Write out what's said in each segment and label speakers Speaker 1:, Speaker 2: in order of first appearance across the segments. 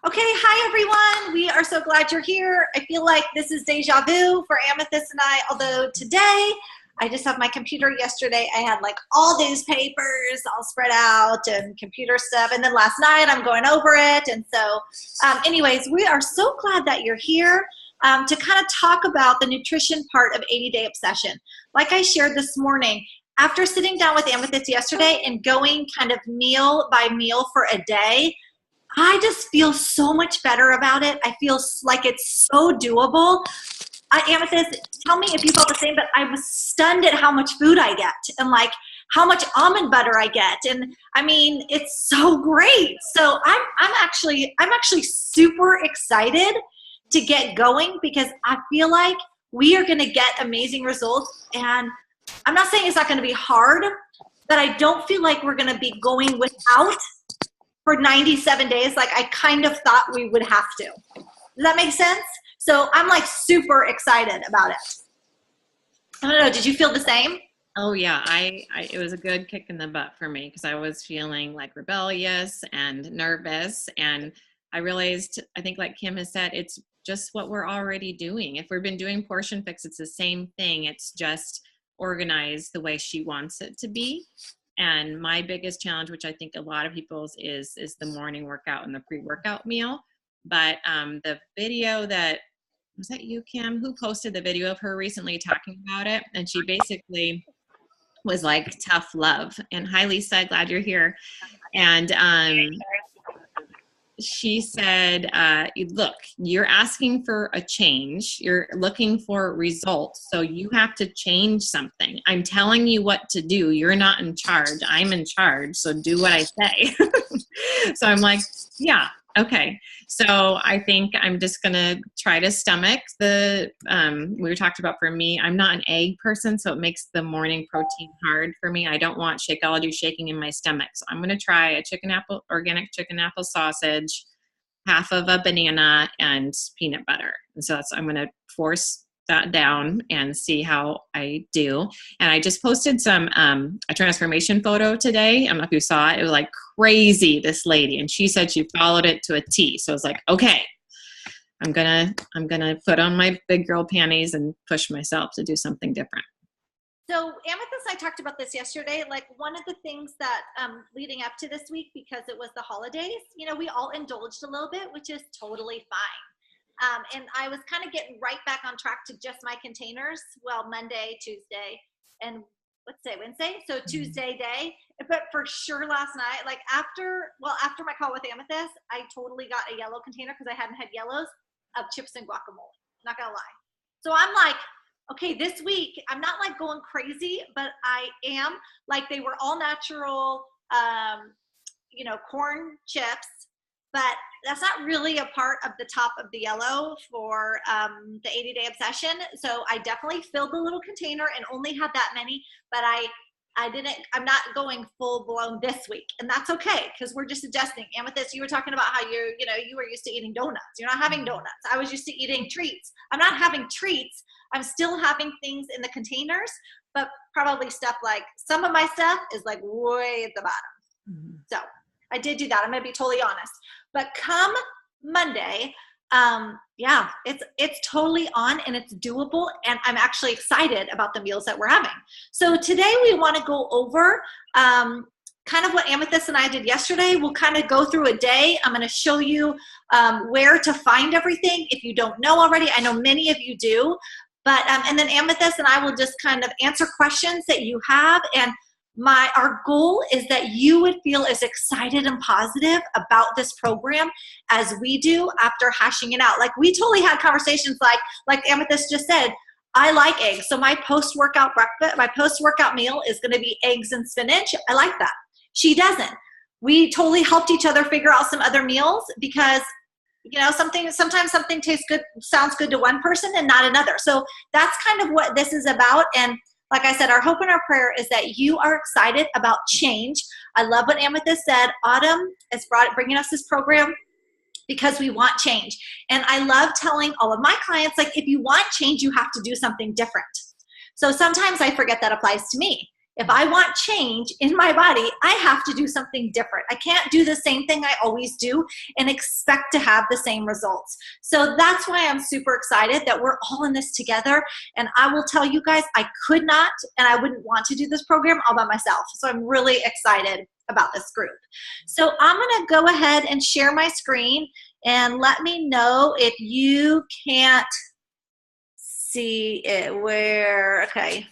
Speaker 1: Okay, hi everyone. We are so glad you're here. I feel like this is deja vu for Amethyst and I, although today I just have my computer. Yesterday I had like all these papers all spread out and computer stuff, and then last night I'm going over it. And so anyways, we are so glad that you're here to kind of talk about the nutrition part of 80-Day Obsession. Like I shared this morning, after sitting down with Amethyst yesterday and going kind of meal by meal for a day, I just feel so much better about it. I feel like it's so doable. Amethyst, tell me if you felt the same, but I was stunned at how much food I get and like how much almond butter I get. And I mean, it's so great. So I'm actually super excited to get going because I feel like we are going to get amazing results. And I'm not saying it's not going to be hard, but I don't feel like we're going to be going without for 97 days like I kind of thought we would have to. Does that make sense? So I'm like super excited about it. I don't know, did you feel the same?
Speaker 2: Oh yeah, it was a good kick in the butt for me because I was feeling like rebellious and nervous, and I realized, I think like Kim has said, it's just what we're already doing. If we've been doing Portion Fix, it's the same thing. It's just organized the way she wants it to be. And my biggest challenge, which I think a lot of people's is the morning workout and the pre-workout meal. But the video that, was that you, Kim, who posted the video of her recently talking about it? And she basically was like, tough love. And hi, Lisa, glad you're here. And she said, look, you're asking for a change. You're looking for results. So you have to change something. I'm telling you what to do. You're not in charge. I'm in charge. So do what I say. So I'm like, yeah, okay. So I think I'm just going to try to stomach the, we talked about, for me, I'm not an egg person, so it makes the morning protein hard for me. I don't want Shakeology shaking in my stomach. So I'm going to try a organic chicken apple sausage, half of a banana, and peanut butter. And so I'm going to force that down and see how I do. And I just posted a transformation photo today. I don't know if you saw it. It was like crazy, this lady. And she said she followed it to a T. So I was like, okay, I'm gonna put on my big girl panties and push myself to do something different.
Speaker 1: So Amethyst and I talked about this yesterday. Like one of the things that leading up to this week, because it was the holidays, we all indulged a little bit, which is totally fine. And I was kind of getting right back on track to just my containers. Well, Monday, Tuesday, and Wednesday. So Tuesday day. But for sure last night, like after my call with Amethyst, I totally got a yellow container because I hadn't had yellows of chips and guacamole. Not gonna lie. So I'm like, okay, this week, I'm not like going crazy, but I am like, they were all natural, corn chips, but that's not really a part of the top of the yellow for the 80-Day Obsession. So I definitely filled the little container and only had that many, but I'm not going full blown this week, and that's okay because we're just adjusting. Amethyst, you were talking about how you were used to eating donuts. You're not having donuts. I was used to eating treats. I'm not having treats. I'm still having things in the containers, but probably stuff like some of my stuff is like way at the bottom. Mm-hmm. So I did do that. I'm going to be totally honest. But come Monday, it's totally on and it's doable, and I'm actually excited about the meals that we're having. So today we want to go over kind of what Amethyst and I did yesterday. We'll kind of go through a day. I'm going to show you where to find everything if you don't know already. I know many of you do, but and then Amethyst and I will just kind of answer questions that you have, and our goal is that you would feel as excited and positive about this program as we do after hashing it out. Like we totally had conversations like Amethyst just said, I like eggs. So my post-workout meal is going to be eggs and spinach. I like that. She doesn't. We totally helped each other figure out some other meals because sometimes something tastes good, sounds good to one person and not another. So that's kind of what this is about. And like I said, our hope and our prayer is that you are excited about change. I love what Amethyst said. Autumn is bringing us this program because we want change. And I love telling all of my clients, like, if you want change, you have to do something different. So sometimes I forget that applies to me. If I want change in my body, I have to do something different. I can't do the same thing I always do and expect to have the same results. So that's why I'm super excited that we're all in this together. And I will tell you guys, I could not and I wouldn't want to do this program all by myself. So I'm really excited about this group. So I'm going to go ahead and share my screen and let me know if you can't see it where, okay.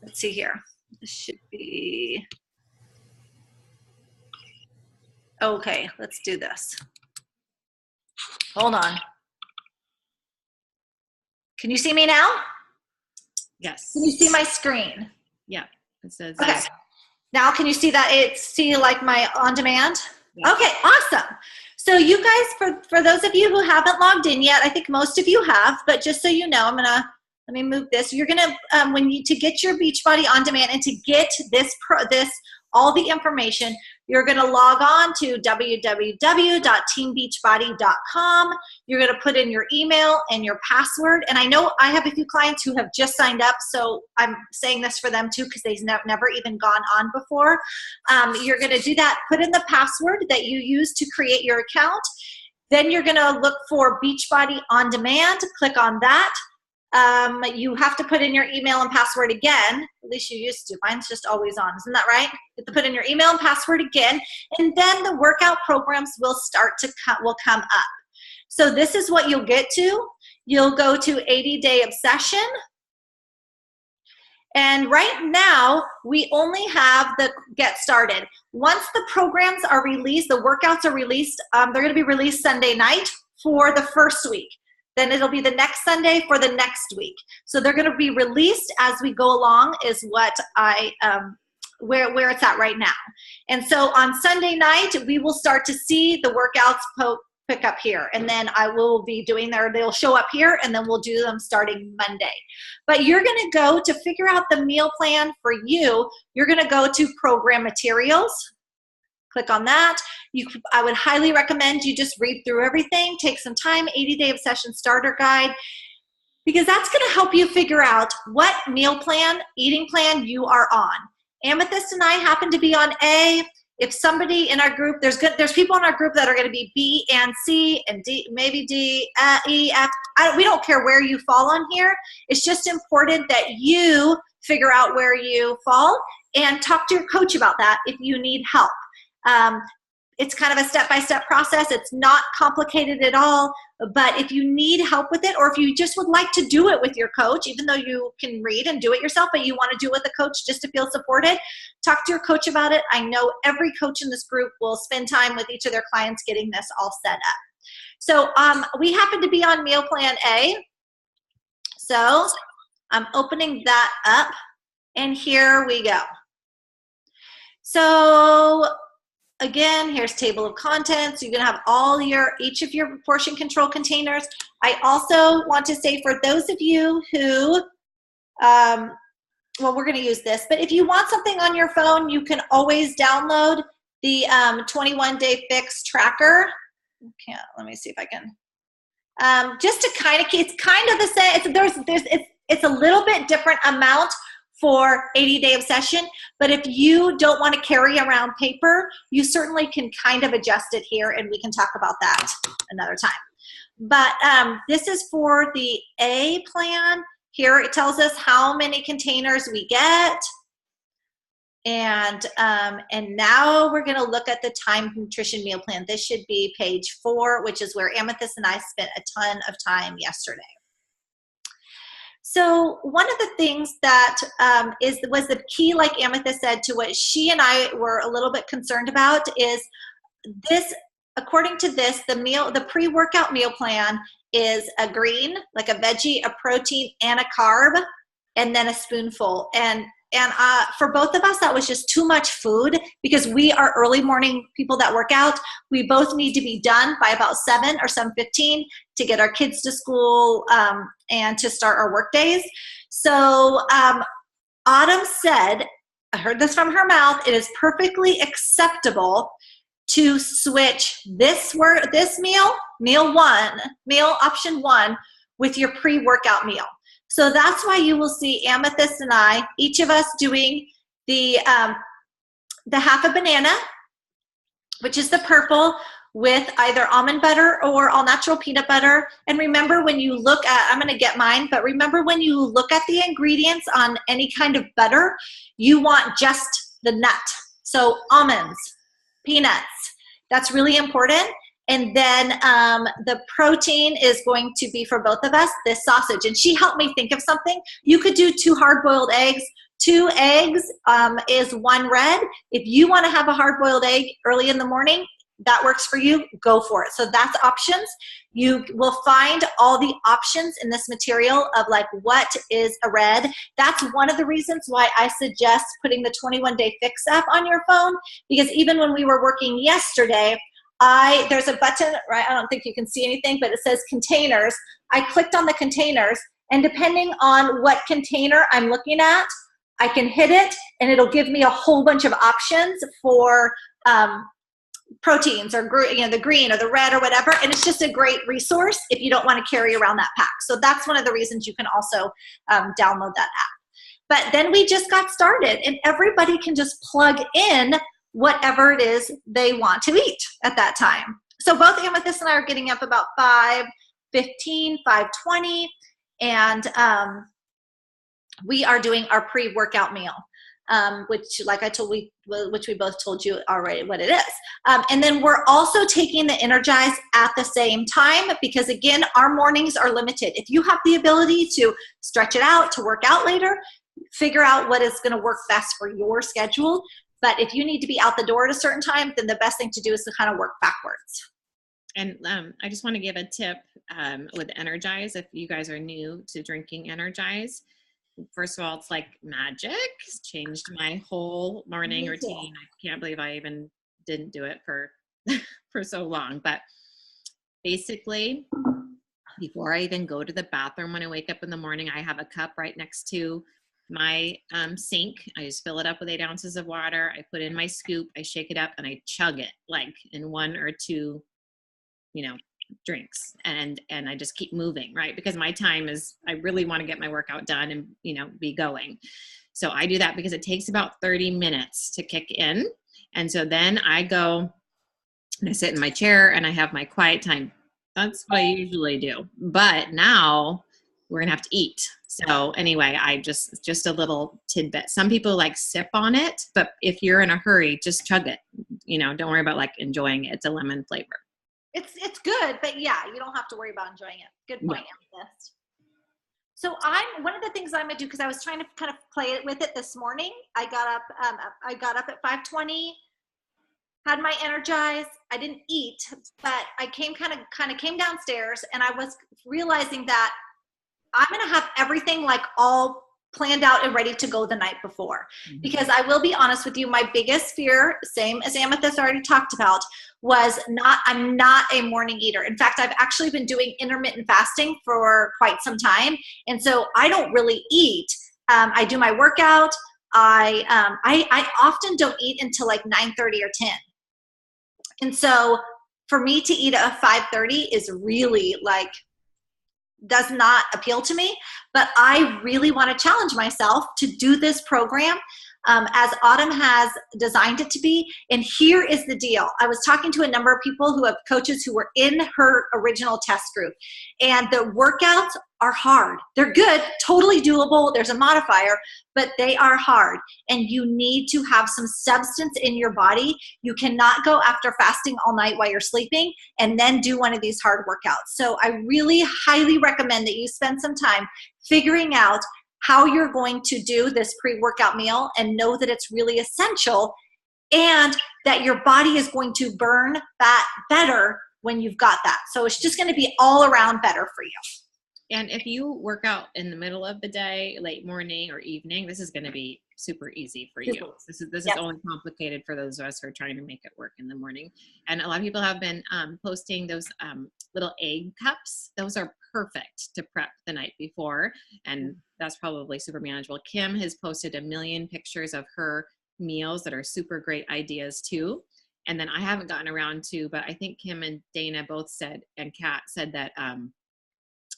Speaker 1: Let's see here. This should be, okay, let's do this. Hold on. Can you see me now?
Speaker 2: Yes.
Speaker 1: Can you see my screen?
Speaker 2: Yeah. It says
Speaker 1: okay. Now can you see that see like my on demand? Yeah. Okay, awesome. So you guys, for those of you who haven't logged in yet, I think most of you have, but just so you know, let me move this. You're gonna to get your Beachbody on demand and to get all the information, you're gonna log on to www.teambeachbody.com. You're gonna put in your email and your password. And I know I have a few clients who have just signed up, so I'm saying this for them too because they've never even gone on before. You're gonna do that, put in the password that you use to create your account. Then you're gonna look for Beachbody on demand, click on that. You have to put in your email and password again. At least you used to. Mine's just always on. Isn't that right? You have to put in your email and password again, and then the workout programs will start to come up. So this is what you'll get to. You'll go to 80-day obsession. And right now, we only have the get started. Once the programs are released, the workouts are released, they're going to be released Sunday night for the first week. Then it'll be the next Sunday for the next week. So they're going to be released as we go along is what where it's at right now. And so on Sunday night, we will start to see the workouts pick up here. And then I will be doing they'll show up here and then we'll do them starting Monday. But you're going to go to figure out the meal plan for you. You're going to go to program materials. Click on that. I would highly recommend you just read through everything, take some time, 80-day obsession starter guide, because that's going to help you figure out what meal plan, eating plan you are on. Amethyst and I happen to be on A. If somebody in our group, there's people in our group that are going to be B and C and D, maybe D, E, F. We don't care where you fall on here. It's just important that you figure out where you fall and talk to your coach about that if you need help. It's kind of a step-by-step process. It's not complicated at all, but if you need help with it, or if you just would like to do it with your coach, even though you can read and do it yourself, but you want to do it with a coach just to feel supported, talk to your coach about it. I know every coach in this group will spend time with each of their clients getting this all set up. So we happen to be on meal plan A. So I'm opening that up, and here we go. So again, here's table of contents. You're going to have each of your portion control containers. I also want to say for those of you who, well, we're going to use this, but if you want something on your phone, you can always download the 21-day fix tracker. Okay, let me see if I can. Just to kind of, it's kind of the same. It's a little bit different amount for 80-day obsession, but if you don't want to carry around paper, you certainly can kind of adjust it here, and we can talk about that another time. But this is for the A plan. Here it tells us how many containers we get, and now we're going to look at the Time Nutrition Meal Plan. This should be page 4, which is where Amethyst and I spent a ton of time yesterday. So one of the things that was the key, like Amethyst said, to what she and I were a little bit concerned about is this. According to this, the pre-workout meal plan is a green, like a veggie, a protein, and a carb, and then a spoonful. And for both of us, that was just too much food because we are early morning people that work out. We both need to be done by about 7 or 7:15 to get our kids to school and to start our work days. So Autumn said, I heard this from her mouth, it is perfectly acceptable to switch this meal option 1, with your pre-workout meal. So that's why you will see Amethyst and I, each of us doing the half a banana, which is the purple, with either almond butter or all natural peanut butter. And remember, when you look at, I'm going to get mine, but remember when you look at the ingredients on any kind of butter, you want just the nut. So almonds, peanuts, that's really important. And then the protein is going to be, for both of us, this sausage. And she helped me think of something. You could do 2 hard-boiled eggs. 2 eggs is 1 red. If you want to have a hard-boiled egg early in the morning, that works for you, go for it. So that's options. You will find all the options in this material of like what is a red. That's one of the reasons why I suggest putting the 21-day fix app on your phone, because even when we were working yesterday, there's a button, right? I don't think you can see anything, but it says containers. I clicked on the containers, and depending on what container I'm looking at, I can hit it and it'll give me a whole bunch of options for proteins, or the green or the red or whatever. And it's just a great resource if you don't want to carry around that pack. So that's one of the reasons you can also download that app. But then we just got started, and everybody can just plug in whatever it is they want to eat at that time. So both Amethyst and I are getting up about 5:15, 5:20, and we are doing our pre-workout meal, which, like I told, which we both told you already what it is. And then we're also taking the Energize at the same time, because again, our mornings are limited. If you have the ability to stretch it out, to work out later, figure out what is going to work best for your schedule. But if you need to be out the door at a certain time, then the best thing to do is to kind of work backwards.
Speaker 2: And I just want to give a tip with Energize. If you guys are new to drinking Energize, first of all, it's like magic. It's changed my whole morning routine. I can't believe I even didn't do it for for so long. But basically, before I even go to the bathroom when I wake up in the morning, I have a cup right next to my sink. I just fill it up with 8 ounces of water. I put in my scoop, I shake it up, and I chug it like in 1 or 2, drinks. And I just keep moving, right? Because my time is, I really want to get my workout done and, be going. So I do that because it takes about 30 minutes to kick in. And so then I go and I sit in my chair and I have my quiet time. That's what I usually do. But now we're going to have to eat. So anyway, I just a little tidbit. Some people like sip on it, but if you're in a hurry, just chug it. Don't worry about like enjoying it. It's a lemon flavor.
Speaker 1: It's good, but yeah, you don't have to worry about enjoying it. Good point, Amethyst. So one of the things I'm gonna do, because I was trying to kind of play it with it this morning. I got up at 5:20, had my Energize. I didn't eat, but I came came downstairs, and I was realizing that I'm gonna have everything like all planned out and ready to go the night before. Mm-hmm. Because I will be honest with you, my biggest fear, same as Amethyst already talked about, was I'm not a morning eater. In fact, I've actually been doing intermittent fasting for quite some time. And so I don't really eat. I do my workout. I often don't eat until like 9:30 or 10. And so for me to eat at 5:30 is really like, does not appeal to me. But I really want to challenge myself to do this program as Autumn has designed it to be. And here is the deal. I was talking to a number of people who have coaches who were in her original test group, and the workouts are hard. They're good, totally doable. There's a modifier, but they are hard. And you need to have some substance in your body. You cannot go after fasting all night while you're sleeping and then do one of these hard workouts. So I really highly recommend that you spend some time figuring out how you're going to do this pre-workout meal, and know that it's really essential, and that your body is going to burn fat better when you've got that. So it's just going to be all around better for you.
Speaker 2: And if you work out in the middle of the day, late morning or evening, this is going to be super easy for you. This is only complicated for those of us who are trying to make it work in the morning. And a lot of people have been posting those little egg cups. Those are perfect to prep the night before, and that's probably super manageable. Kim has posted 1 million pictures of her meals that are super great ideas too. And then I haven't gotten around to, but I think Kim and Dana both said, and Kat said that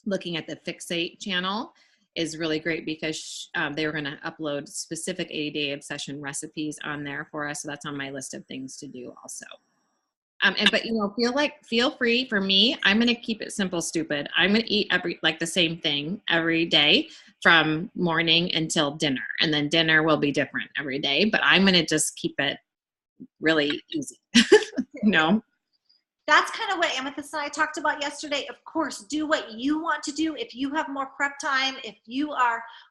Speaker 2: looking at the Fixate channel, is really great because they were going to upload specific 80-day obsession recipes on there for us. So that's on my list of things to do also. But feel free. For me, I'm going to keep it simple, stupid. I'm going to eat the same thing every day from morning until dinner. And then dinner will be different every day, but I'm going to just keep it really easy.
Speaker 1: That's kind of what Amethyst and I talked about yesterday. Of course, do what you want to do. If you have more prep time, if you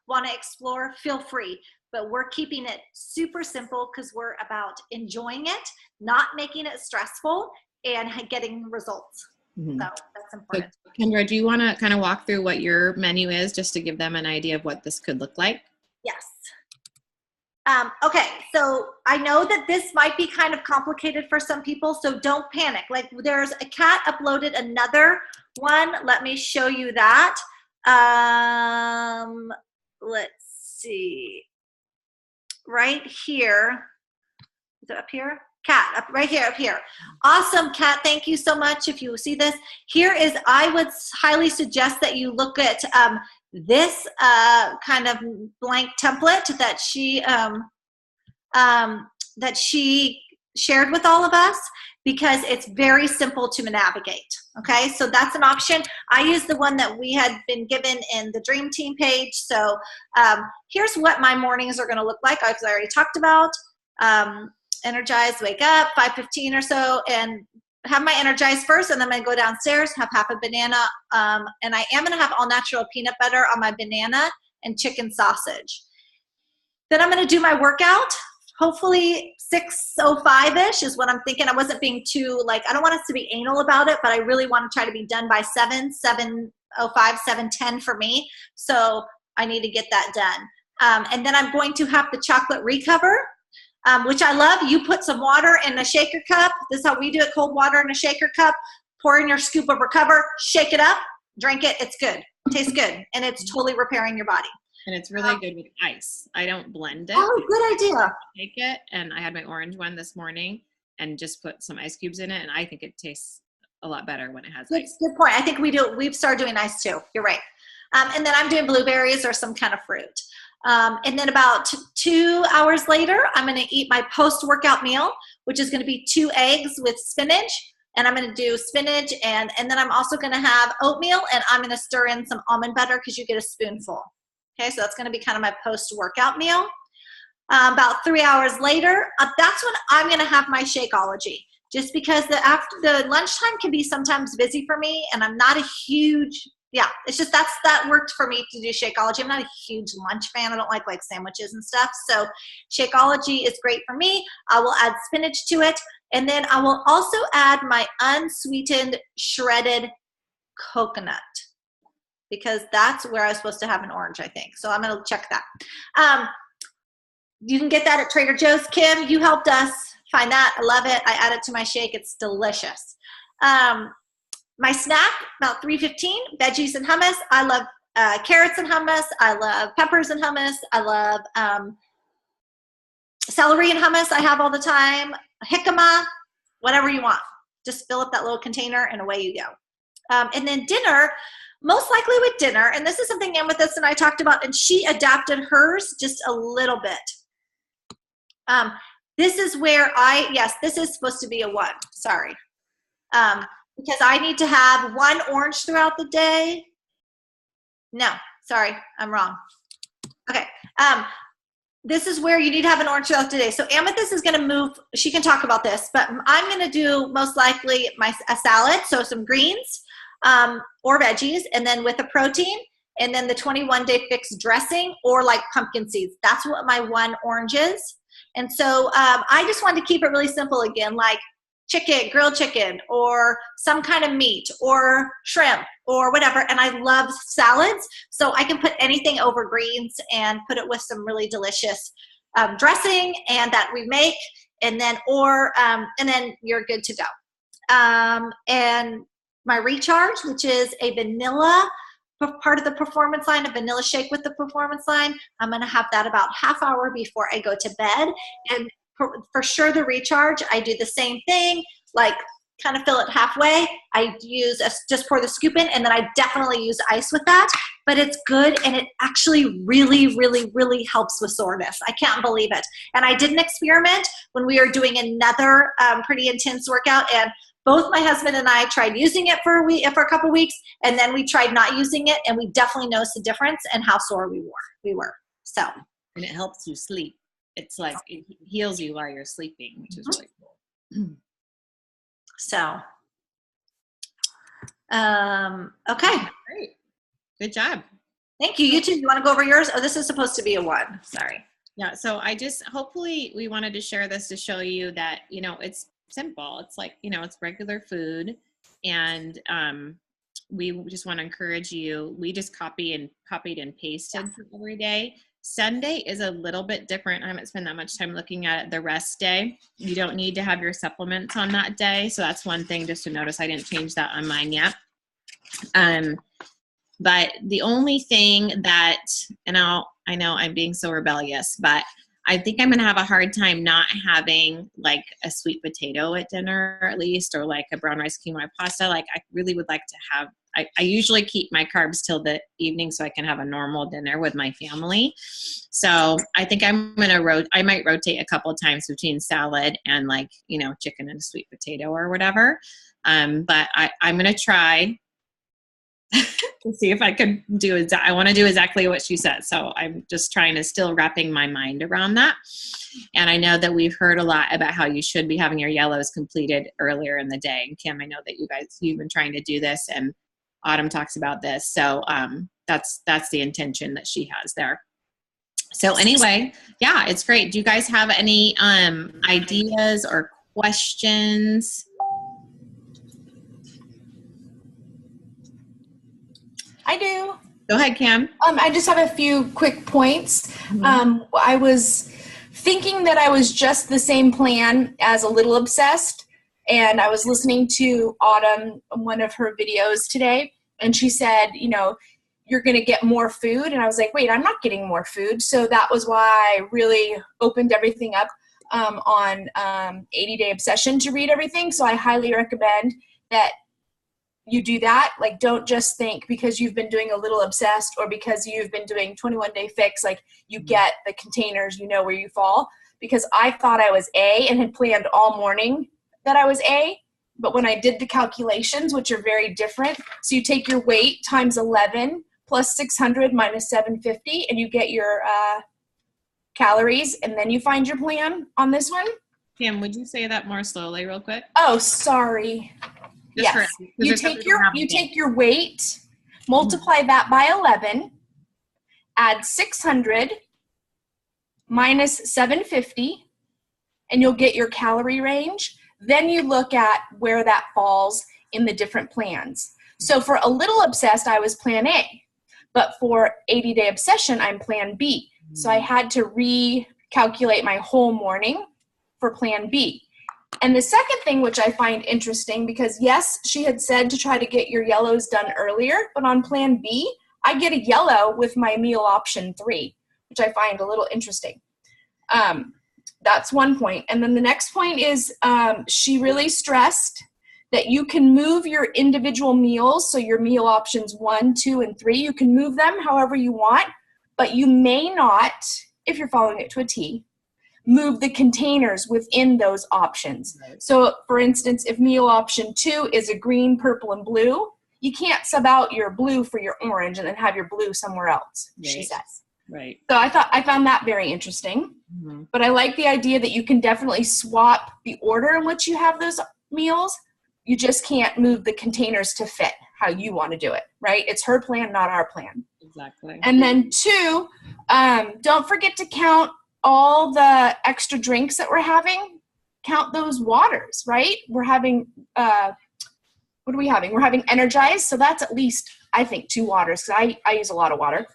Speaker 1: want to explore, feel free. But we're keeping it super simple because we're about enjoying it, not making it stressful, and getting results. So that's important.
Speaker 2: So, Kendra, do you want to kind of walk through what your menu is just to give them an idea of what this could look like?
Speaker 1: Yes. Okay, so I know that this might be kind of complicated for some people, so don't panic. Like there's a Kat uploaded another one. Let me show you that. Let's see. Right here. Is it up here? Kat, up here. Awesome, Kat. Thank you so much. If you see this, I would highly suggest that you look at this kind of blank template that she shared with all of us, because it's very simple to navigate. Okay, so that's an option. I use the one that we had been given in the Dream Team page. So here's what my mornings are going to look like, as I already talked about. Energize, wake up, 5:15 or so, and have my Energize first, and then I'm going to go downstairs, have half a banana, and I am going to have all natural peanut butter on my banana and chicken sausage. Then I'm going to do my workout. Hopefully 6:05-ish is what I'm thinking. I wasn't being too, I don't want us to be anal about it, but I really want to try to be done by 7:05, 7:10 for me. So I need to get that done. And then I'm going to have the chocolate recover, which I love. You put some water in a shaker cup. This is how we do it, cold water in a shaker cup. Pour in your scoop of Recover, shake it up, drink it. It's good. Tastes good. And it's totally repairing your body.
Speaker 2: And it's really good with ice. I don't blend it.
Speaker 1: Oh, good idea.
Speaker 2: Take it, and I had my orange one this morning and just put some ice cubes in it, and I think it tastes a lot better when it has ice.
Speaker 1: Good point. I think we've started doing ice too. You're right. And then I'm doing blueberries or some kind of fruit. And then about 2 hours later, I'm going to eat my post-workout meal, which is going to be 2 eggs with spinach. And I'm going to do spinach, and then I'm also going to have oatmeal, and I'm going to stir in some almond butter because you get a spoonful. Okay, so that's going to be kind of my post-workout meal. About 3 hours later, that's when I'm going to have my Shakeology, just because after the lunchtime can be sometimes busy for me, and I'm not a huge, it's just that worked for me to do Shakeology. I'm not a huge lunch fan. I don't like sandwiches and stuff. So Shakeology is great for me. I will add spinach to it, and then I will also add my unsweetened shredded coconut, because that's where I was supposed to have an orange, I think. So I'm going to check that. You can get that at Trader Joe's. Kim, you helped us find that. I love it. I add it to my shake. It's delicious. My snack, about 3:15, veggies and hummus. I love carrots and hummus. I love peppers and hummus. I love celery and hummus. I have all the time. Jicama, whatever you want. Just fill up that little container and away you go. And then dinner, most likely with dinner, and this is something Amethyst and I talked about, and she adapted hers just a little bit. This is where this is supposed to be a 1, sorry. Because I need to have 1 orange throughout the day. No, sorry, I'm wrong. Okay, this is where you need to have an orange throughout the day. So Amethyst is gonna move, she can talk about this, but I'm gonna do most likely a salad, so some greens, or veggies, and then with a protein, and then the 21-day fix dressing, or like pumpkin seeds. That's what my 1 orange is. And so I just wanted to keep it really simple again, like chicken, grilled chicken, or some kind of meat, or shrimp, or whatever. And I love salads, so I can put anything over greens and put it with some really delicious dressing and that we make, and then you're good to go. And my recharge, which is a vanilla part of the performance line, a vanilla shake with the performance line. I'm going to have that about half hour before I go to bed. And for sure the recharge, I do the same thing, like kind of fill it halfway. I just pour the scoop in, and then I definitely use ice with that. But it's good, and it actually really, really, really helps with soreness. I can't believe it. And I did an experiment when we were doing another pretty intense workout, and both my husband and I tried using it for a couple weeks, and then we tried not using it, and we definitely noticed the difference in how sore we were. So.
Speaker 2: And it helps you sleep. It's like it heals you while you're sleeping, which is really cool.
Speaker 1: So, okay.
Speaker 2: Great. Good job.
Speaker 1: Thank you. You too. You want to go over yours? Oh, this is supposed to be a 1. Sorry.
Speaker 2: Yeah. So hopefully we wanted to share this to show you that, it's simple. It's like, it's regular food. And we just want to encourage you. We just copied and pasted for every day. Sunday is a little bit different. I haven't spent that much time looking at it. The rest day, you don't need to have your supplements on that day. So that's one thing just to notice. I didn't change that on mine yet. But the only thing that, and I know I'm being so rebellious, but I think I'm going to have a hard time not having like a sweet potato at dinner at least, or like a brown rice quinoa pasta. Like I really would like to have, I usually keep my carbs till the evening so I can have a normal dinner with my family. So I think I might rotate a couple of times between salad and like, chicken and a sweet potato or whatever. But I'm going to try to see if I could I want to do exactly what she said. So I'm just trying to still wrapping my mind around that. And I know that we've heard a lot about how you should be having your yellows completed earlier in the day. And Kim, I know that you've been trying to do this, and Autumn talks about this. So that's the intention that she has there. So anyway, yeah, it's great. Do you guys have any ideas or questions?
Speaker 3: I do.
Speaker 2: Go ahead, Cam.
Speaker 3: I just have a few quick points. I was thinking that I was just the same plan as A Little Obsessed, and I was listening to Autumn, one of her videos today, and she said, you're going to get more food. And I was like, wait, I'm not getting more food. So that was why I really opened everything up on 80 Day Obsession to read everything. So I highly recommend that you do that. Like, don't just think because you've been doing A Little Obsessed or because you've been doing 21 Day Fix, like you get the containers, where you fall. Because I thought I was A and had planned all morning that I was A. But when I did the calculations, which are very different, so you take your weight times 11 plus 600 minus 750, and you get your calories, and then you find your plan on this one.
Speaker 2: Kim, would you say that more slowly real quick?
Speaker 3: Oh, sorry.
Speaker 2: Just
Speaker 3: yes. You take your weight, multiply that by 11, add 600 minus 750, and you'll get your calorie range. Then you look at where that falls in the different plans. So for A Little Obsessed, I was plan A. But for 80 Day Obsession, I'm plan B. So I had to recalculate my whole morning for plan B. And the second thing, which I find interesting, because yes, she had said to try to get your yellows done earlier, but on plan B, I get a yellow with my meal option 3, which I find a little interesting. That's one point. And then the next point is she really stressed that you can move your individual meals, so your meal options 1, 2, and 3, you can move them however you want, but you may not, if you're following it to a T, move the containers within those options. Right. So for instance, if meal option 2 is a green, purple, and blue, you can't sub out your blue for your orange and then have your blue somewhere else, right. She says.
Speaker 2: Right.
Speaker 3: So I found that very interesting. Mm-hmm. But I like the idea that you can definitely swap the order in which you have those meals. You just can't move the containers to fit how you want to do it, right? It's her plan, not our plan.
Speaker 2: Exactly.
Speaker 3: And then 2, don't forget to count all the extra drinks that we're having. Count those waters, right? We're having, what are we having? We're having Energize, so that's at least, I think, 2 waters, because I use a lot of water.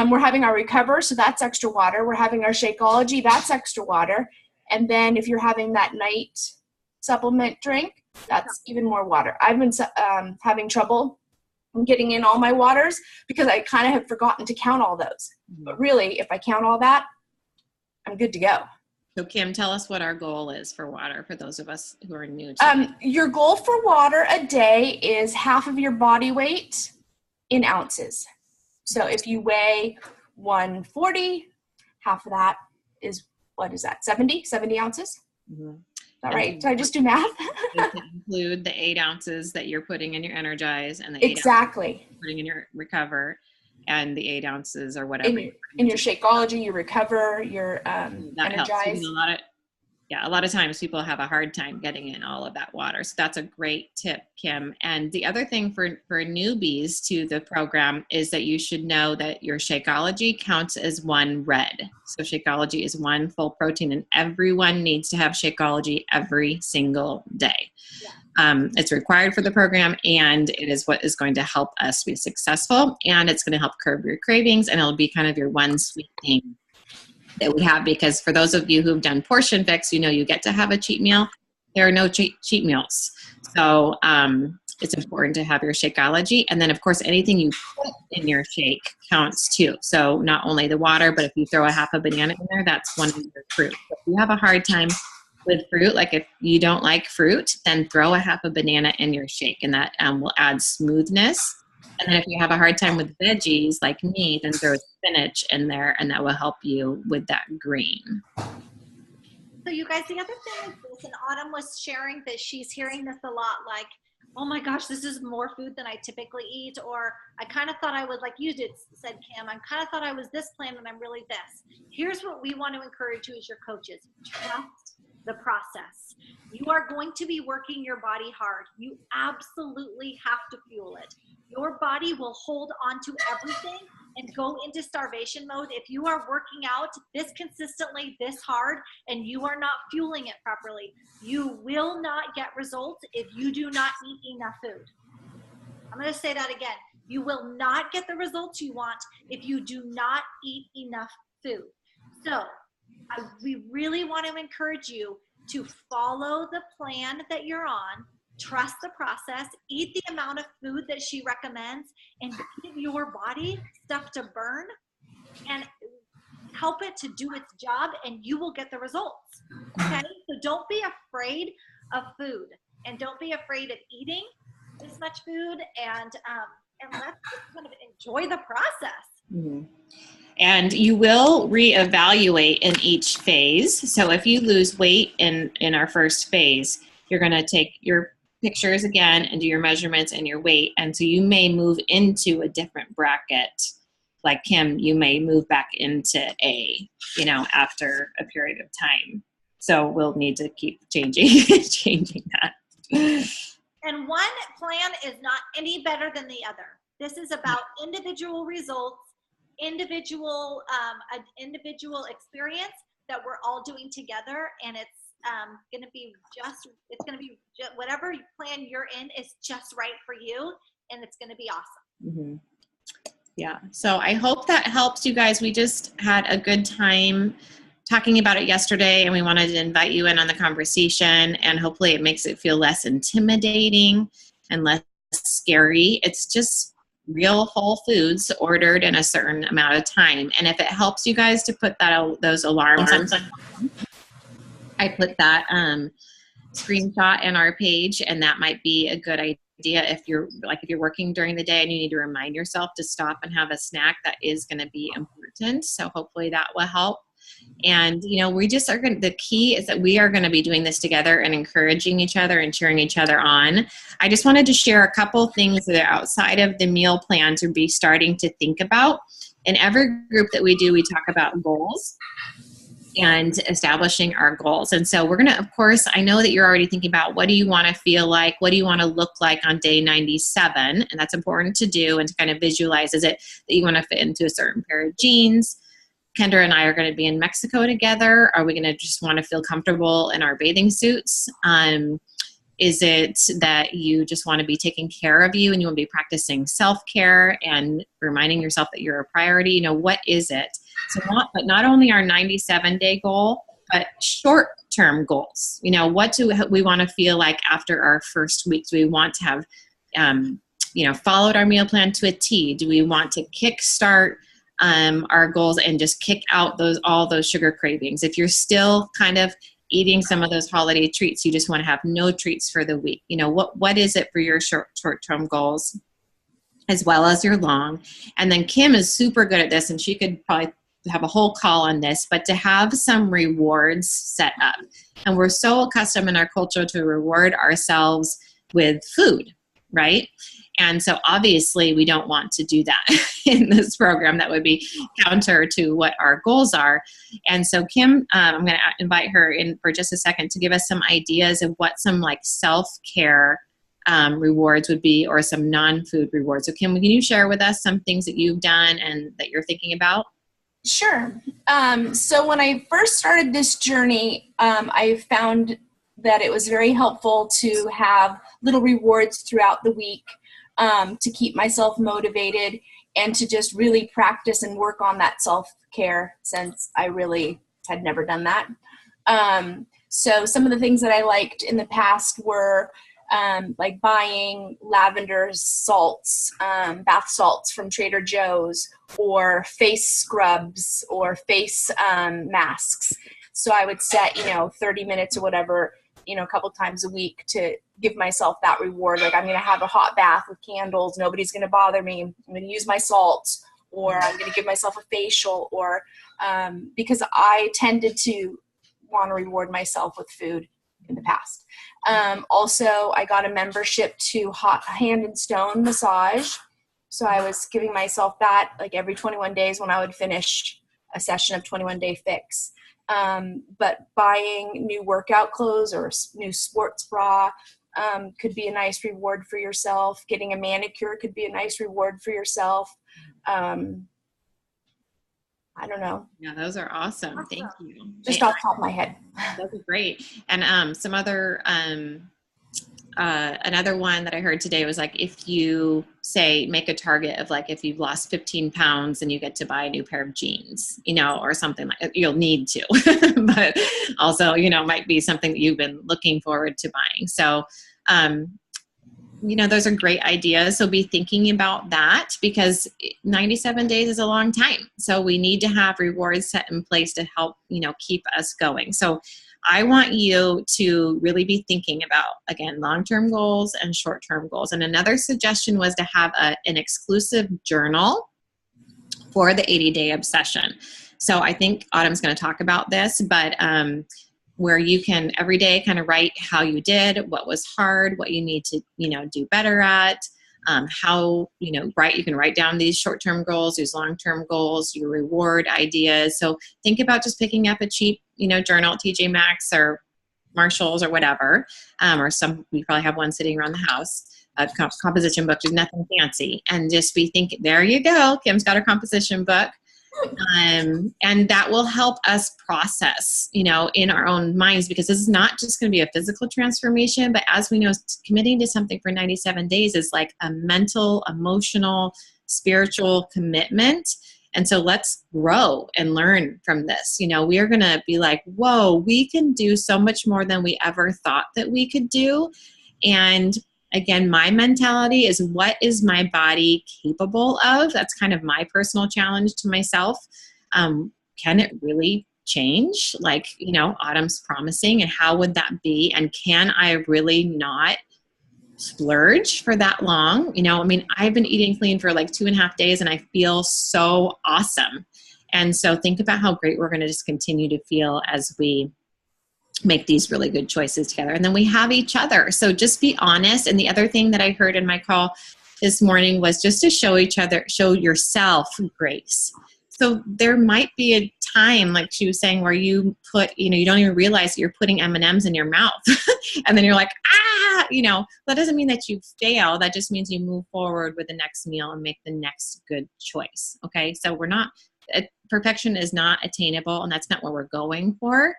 Speaker 3: We're having our Recover, so that's extra water. We're having our Shakeology, that's extra water. And then if you're having that night supplement drink, that's even more water. I've been having trouble getting in all my waters because I kind of have forgotten to count all those. Mm-hmm. But really, if I count all that, I'm good to go.
Speaker 2: So Kim, tell us what our goal is for water for those of us who are new to it.
Speaker 3: Your goal for water a day is half of your body weight in ounces. So if you weigh 140, half of that is, what is that, 70 ounces?
Speaker 2: Mm-hmm.
Speaker 3: Is that right? Did I just do math?
Speaker 2: Include the 8 ounces that you're putting in your Energize and the 8
Speaker 3: exactly.
Speaker 2: ounces you're putting in your Recover, and the 8 ounces or whatever.
Speaker 3: In your Shakeology, your Recover, your
Speaker 2: that
Speaker 3: Energize.
Speaker 2: Helps. A lot of times people have a hard time getting in all of that water. So that's a great tip, Kim. And the other thing for newbies to the program is that you should know that your Shakeology counts as one red. So Shakeology is one full protein, and everyone needs to have Shakeology every single day. Yeah. It's required for the program, and it is what is going to help us be successful, and it's going to help curb your cravings, and it'll be kind of your one sweet thing that we have, because for those of you who've done Portion Fix, you get to have a cheat meal. There are no cheat meals. So it's important to have your Shakeology. And then, of course, anything you put in your shake counts too. So not only the water, but if you throw a half a banana in there, that's one of your fruit. So if you have a hard time with fruit, like if you don't like fruit, then throw a half a banana in your shake, and that will add smoothness. And then if you have a hard time with veggies like me, then throw spinach in there, and that will help you with that green.
Speaker 1: So you guys, the other thing is this, and Autumn was sharing that she's hearing this a lot, like, oh my gosh, this is more food than I typically eat, or I kind of thought I was, like you said, Kim, I kind of thought I was this plan and I'm really this. Here's what we want to encourage you as your coaches. Trust the process. You are going to be working your body hard. You absolutely have to fuel it. Your body will hold on to everything and go into starvation mode if you are working out this consistently, this hard, and you are not fueling it properly. You will not get results if you do not eat enough food. I'm going to say that again. You will not get the results you want if you do not eat enough food. So we really want to encourage you to follow the plan that you're on, trust the process, eat the amount of food that she recommends, and give your body stuff to burn and help it to do its job, and you will get the results. Okay? So don't be afraid of food, and don't be afraid of eating this much food, and let's just kind of enjoy the process.
Speaker 2: Mm-hmm. And you will reevaluate in each phase. So if you lose weight in our first phase, you're going to take your pictures again and do your measurements and your weight. And so you may move into a different bracket. Like Kim, you may move back into A, after a period of time. So we'll need to keep changing that.
Speaker 1: And one plan is not any better than the other. This is about individual results, individual experience that we're all doing together, and it's going to be whatever plan you're in is just right for you, and it's going to be awesome.
Speaker 2: Mm-hmm. Yeah. So I hope that helps you guys. We just had a good time talking about it yesterday, and we wanted to invite you in on the conversation, and hopefully it makes it feel less intimidating and less scary. It's just real whole foods ordered in a certain amount of time. And if it helps you guys to put those alarms on, I put that screenshot in our page, and that might be a good idea if you're working during the day and you need to remind yourself to stop and have a snack. That is going to be important. So hopefully that will help. And, we just are going to, the key is that we are going to be doing this together and encouraging each other and cheering each other on. I just wanted to share a couple things that are outside of the meal plan to be starting to think about. In every group that we do, we talk about goals and establishing our goals. And so we're going to, of course, I know that you're already thinking about what do you want to feel like? What do you want to look like on day 97? And that's important to do and to kind of visualize. Is it that you want to fit into a certain pair of jeans? Kendra and I are going to be in Mexico together. Are we going to just want to feel comfortable in our bathing suits? Is it that you just want to be taking care of you and you want to be practicing self-care and reminding yourself that you're a priority? What is it? So not only our 97-day goal, but short-term goals. What do we want to feel like after our first week? Do we want to have, followed our meal plan to a T? Do we want to kickstart our goals and just kick out all those sugar cravings. If you're still kind of eating some of those holiday treats, you just want to have no treats for the week. You know, what is it for your short-term goals as well as your long? And then Kim is super good at this, and she could probably have a whole call on this, but to have some rewards set up. And we're so accustomed in our culture to reward ourselves with food, right? And so obviously we don't want to do that in this program. That would be counter to what our goals are. And so Kim, I'm going to invite her in for just a second to give us some ideas of what some like self-care rewards would be, or some non-food rewards. So Kim, can you share with us some things that you've done and that you're thinking about?
Speaker 3: Sure. So when I first started this journey, I found that it was very helpful to have little rewards throughout the week to keep myself motivated and to just really practice and work on that self-care, since I really had never done that. So some of the things that I liked in the past were like buying lavender salts, bath salts from Trader Joe's, or face scrubs or face masks. So I would set, 30 minutes or whatever, a couple times a week to give myself that reward. Like, I'm going to have a hot bath with candles. Nobody's going to bother me. I'm going to use my salts, or I'm going to give myself a facial, or because I tended to want to reward myself with food in the past. Also, I got a membership to Hot Hand and Stone massage. So I was giving myself that like every 21 days when I would finish a session of 21 Day Fix. But buying new workout clothes or new sports bra could be a nice reward for yourself. Getting a manicure could be a nice reward for yourself. I don't know.
Speaker 2: Yeah, those are awesome. Thank you.
Speaker 3: Just off the top of my head.
Speaker 2: Those are great. And some other, another one that I heard today was like, if you say, make a target of like, if you've lost 15 pounds and you get to buy a new pair of jeans, or something like, you'll need to, but also, might be something that you've been looking forward to buying. So, those are great ideas. So be thinking about that, because 97 days is a long time. So we need to have rewards set in place to help, keep us going. So I want you to really be thinking about, again, long-term goals and short-term goals. And another suggestion was to have an exclusive journal for the 80-day obsession. So I think Autumn's going to talk about this, but where you can every day kind of write how you did, what was hard, what you need to, do better at, how, you can write down these short-term goals, these long-term goals, your reward ideas. So think about just picking up a cheap, journal at TJ Maxx or Marshalls or whatever, or we probably have one sitting around the house, a composition book, just nothing fancy, and just be thinking, there you go, Kim's got her composition book. And that will help us process, in our own minds, because this is not just going to be a physical transformation, but as we know, committing to something for 97 days is like a mental, emotional, spiritual commitment. And so let's grow and learn from this. We are going to be like, whoa, we can do so much more than we ever thought that we could do. And again, my mentality is, what is my body capable of? That's kind of my personal challenge to myself. Can it really change? Like, Autumn's promising, and how would that be? And can I really not splurge for that long? I've been eating clean for like 2.5 days and I feel so awesome. And so think about how great we're going to just continue to feel as we make these really good choices together. And then we have each other. So just be honest. And the other thing that I heard in my call this morning was just to show yourself grace. So there might be a time, like she was saying, where you put, you don't even realize that you're putting M&Ms in your mouth. And then you're like, that doesn't mean that you fail. That just means you move forward with the next meal and make the next good choice. Okay. So perfection is not attainable, and that's not what we're going for.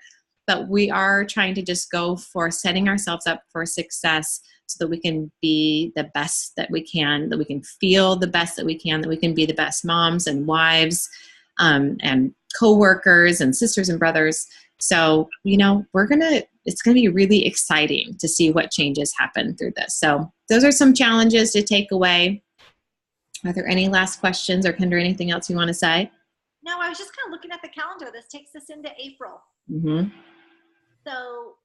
Speaker 2: But we are trying to just go for setting ourselves up for success so that we can be the best that we can, that we can feel the best that we can, that we can be the best moms and wives and coworkers and sisters and brothers. So, it's going to be really exciting to see what changes happen through this. So those are some challenges to take away. Are there any last questions, or Kendra, anything else you want to say?
Speaker 1: No, I was just kind of looking at the calendar. This takes us into April.
Speaker 2: Mm-hmm.
Speaker 1: So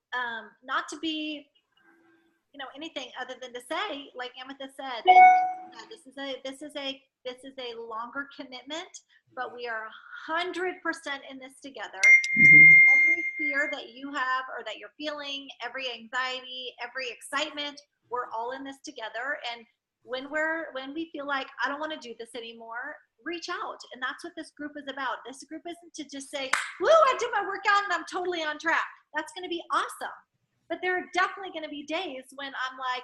Speaker 1: not to be, anything other than to say, like Amethyst said, this is a longer commitment, but we are 100% in this together. Every fear that you have or that you're feeling, every anxiety, every excitement, we're all in this together. And when we feel like I don't want to do this anymore, reach out. And that's what this group is about. This group isn't to just say, woo, I did my workout and I'm totally on track. That's going to be awesome. But there are definitely going to be days when I'm like,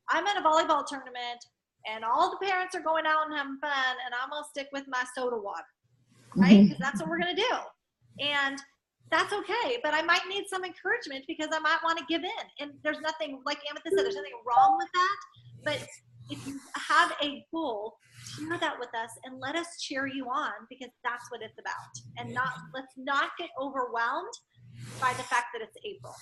Speaker 1: I'm at a volleyball tournament and all the parents are going out and having fun, and I'm going to stick with my soda water, right? Because that's what we're going to do. And that's okay. But I might need some encouragement because I might want to give in. And there's nothing, like Amethyst said, there's nothing wrong with that. But if you have a goal, share that with us and let us cheer you on, because that's what it's about. And let's not get overwhelmed by the fact that it's April.